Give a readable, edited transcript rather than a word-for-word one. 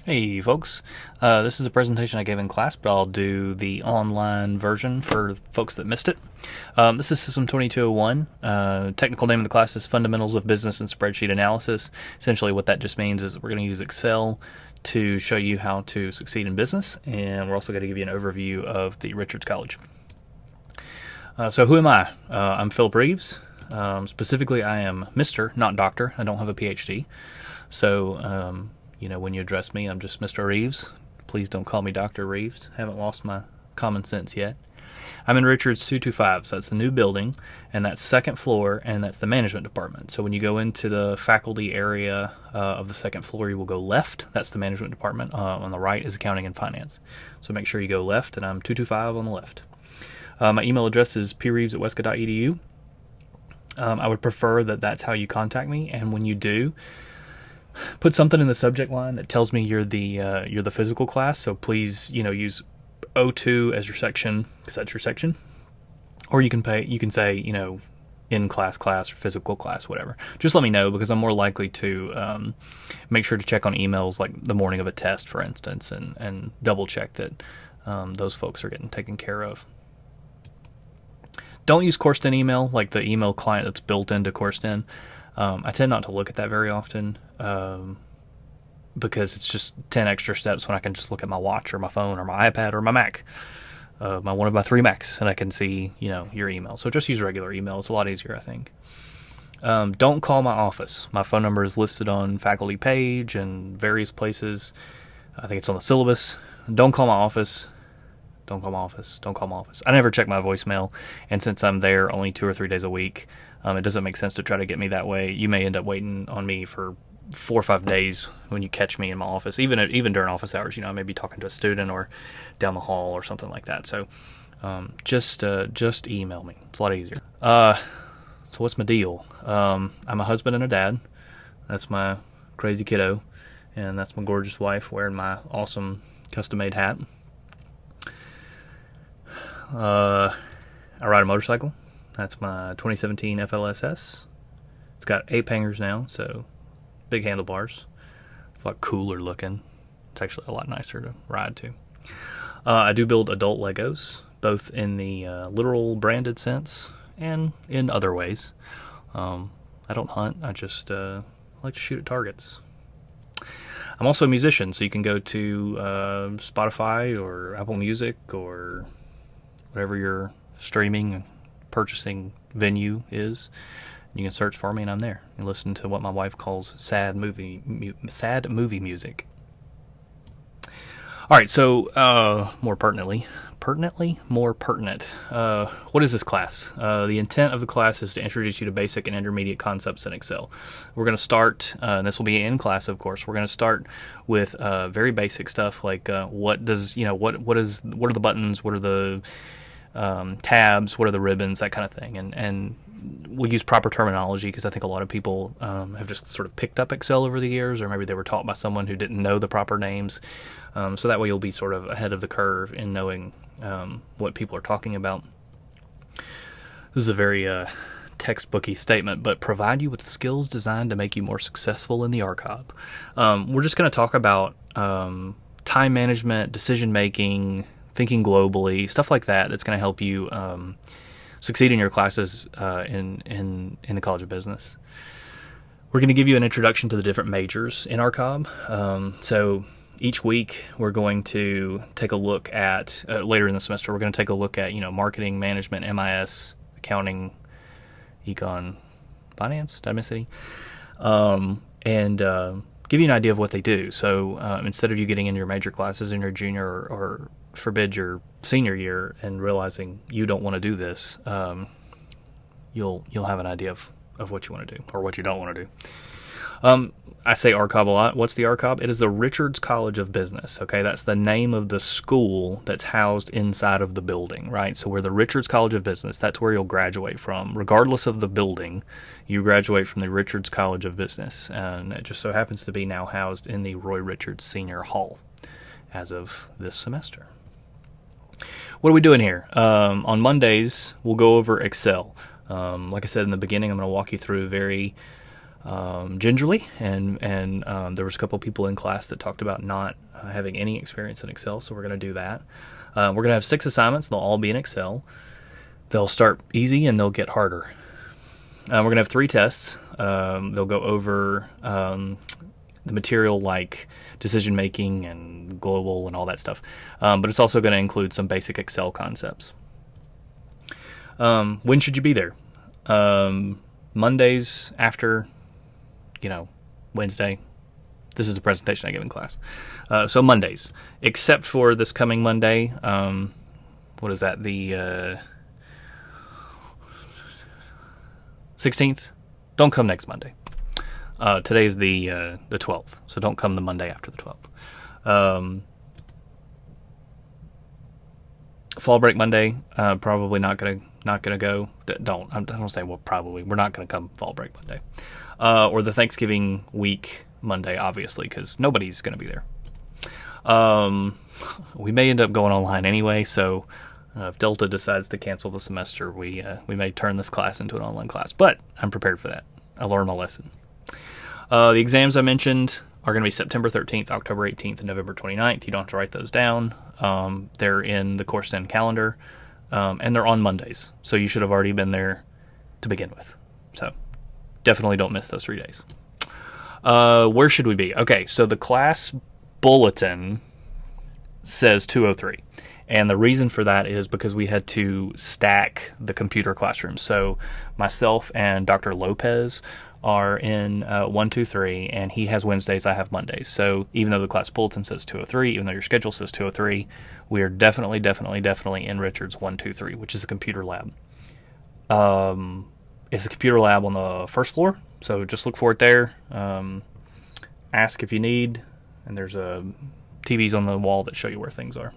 Hey folks, this is a presentation I gave in class, but I'll do the online version for folks that missed it. This is System 2201. Technical name of the class is Fundamentals of Business and Spreadsheet Analysis. Essentially what that just means is that we're going to use Excel to show you how to succeed in business, and we're also going to give you an overview of the Richards College. So who am I? I'm Philip Reeves. Specifically, I am Mr., not Doctor. I don't have a PhD. So, when you address me, I'm just Mr. Reeves. Please don't call me Dr. Reeves. Haven't lost my common sense yet. I'm in Richards 225, so that's a new building, and that's second floor, and that's the management department. So when you go into the faculty area of the second floor, you will go left. That's the management department. On the right is accounting and finance. So make sure you go left, and I'm 225 on the left. My email address is preeves@wesca.edu. I would prefer that that's how you contact me, and when you do, put something in the subject line that tells me you're the physical class. So please, use O2 as your section, because that's your section. Or you can say, in class, or physical class, whatever. Just let me know, because I'm more likely to make sure to check on emails like the morning of a test, for instance, and double check that those folks are getting taken care of. Don't use CourseDen email, like the email client that's built into CourseDen. I tend not to look at that very often because it's just 10 extra steps when I can just look at my watch or my phone or my iPad or my Mac, one of my 3 Macs, and I can see, your email. So just use regular email. It's a lot easier, I think. Don't call my office. My phone number is listed on faculty page and various places. I think it's on the syllabus. Don't call my office. Don't call my office. Don't call my office. I never check my voicemail, and since I'm there only 2 or 3 days a week, it doesn't make sense to try to get me that way. You may end up waiting on me for 4 or 5 days when you catch me in my office, even during office hours. I may be talking to a student or down the hall or something like that. So just email me. It's a lot easier. So what's my deal? I'm a husband and a dad. That's my crazy kiddo, and that's my gorgeous wife wearing my awesome custom-made hat. I ride a motorcycle. That's my 2017 FLSS. It's got 8 hangers now, so big handlebars. It's a lot cooler looking. It's actually a lot nicer to ride to. I do build adult Legos, both in the literal branded sense and in other ways. I don't hunt. I just like to shoot at targets. I'm also a musician, so you can go to Spotify or Apple Music or whatever your streaming and purchasing venue is. You can search for me, and I'm there. And listen to what my wife calls sad movie music. All right, so more pertinent. What is this class? The intent of the class is to introduce you to basic and intermediate concepts in Excel. We're going to start, and this will be in class, of course. We're going to start with very basic stuff like what are the buttons, what are the tabs, what are the ribbons, that kind of thing, and we'll use proper terminology because I think a lot of people have just sort of picked up Excel over the years, or maybe they were taught by someone who didn't know the proper names. So that way you'll be sort of ahead of the curve in knowing what people are talking about. This is a very textbooky statement, but provide you with the skills designed to make you more successful in the archive. We're just going to talk about time management, decision making, thinking globally, stuff like that. That's going to help you succeed in your classes in the College of Business. We're going to give you an introduction to the different majors in ARCOB. So each week we're going to take a look at, later in the semester, we're going to take a look at, marketing, management, MIS, accounting, econ, finance, did I miss any? And give you an idea of what they do. So instead of you getting into your major classes in your junior or forbid your senior year and realizing you don't want to do this, you'll have an idea of what you want to do or what you don't want to do. I say ARCOB a lot. What's the ARCOB? It is the Richards College of Business. Okay, that's the name of the school that's housed inside of the building, right? So we're the Richards College of Business. That's where you'll graduate from. Regardless of the building, you graduate from the Richards College of Business. And it just so happens to be now housed in the Roy Richards Senior Hall as of this semester. What are we doing here? On Mondays, we'll go over Excel. Like I said in the beginning, I'm going to walk you through very gingerly, and there was a couple people in class that talked about not having any experience in Excel, so we're going to do that. We're going to have 6 assignments. They'll all be in Excel. They'll start easy and they'll get harder. We're going to have 3 tests. They'll go over the material like decision making and global and all that stuff, but it's also going to include some basic Excel concepts. When should you be there? Mondays after, Wednesday. This is the presentation I give in class. So Mondays, except for this coming Monday. What is that? The 16th. Don't come next Monday. Today's the 12th, so don't come the Monday after the 12th. Fall break Monday, probably not gonna go. Don't say well. Probably we're not gonna come fall break Monday, or the Thanksgiving week Monday, obviously, because nobody's gonna be there. We may end up going online anyway, so if Delta decides to cancel the semester, we may turn this class into an online class. But I'm prepared for that. I learned my lesson. The exams I mentioned are going to be September 13th, October 18th, and November 29th. You don't have to write those down. They're in the Course 10 calendar, and they're on Mondays. So you should have already been there to begin with. So definitely don't miss those 3 days. Where should we be? Okay, so the class bulletin says 203. And the reason for that is because we had to stack the computer classrooms. So myself and Dr. Lopez are in 123, and he has Wednesdays, I have Mondays. So even though the class bulletin says 203, even though your schedule says 203, we are definitely in Richard's 123, which is a computer lab. It's a computer lab on the first floor, so just look for it there. Ask if you need, and there's TVs on the wall that show you where things are.